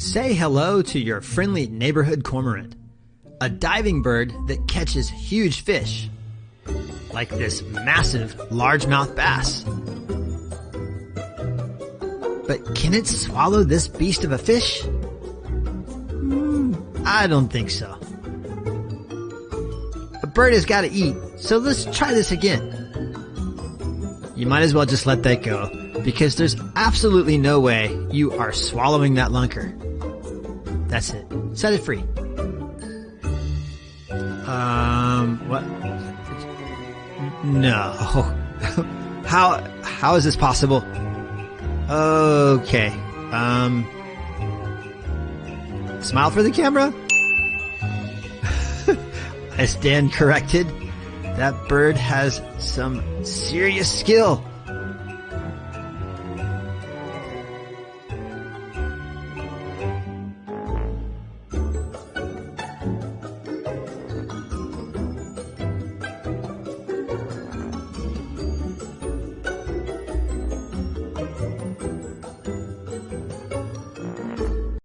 Say hello to your friendly neighborhood cormorant, a diving bird that catches huge fish, like this massive largemouth bass. But can it swallow this beast of a fish? I don't think so. A bird has got to eat, so let's try this again. You might as well just let that go, because there's absolutely no way you are swallowing that lunker. That's it. Set it free. What? No. How is this possible? Okay. Smile for the camera? I stand corrected. That bird has some serious skill.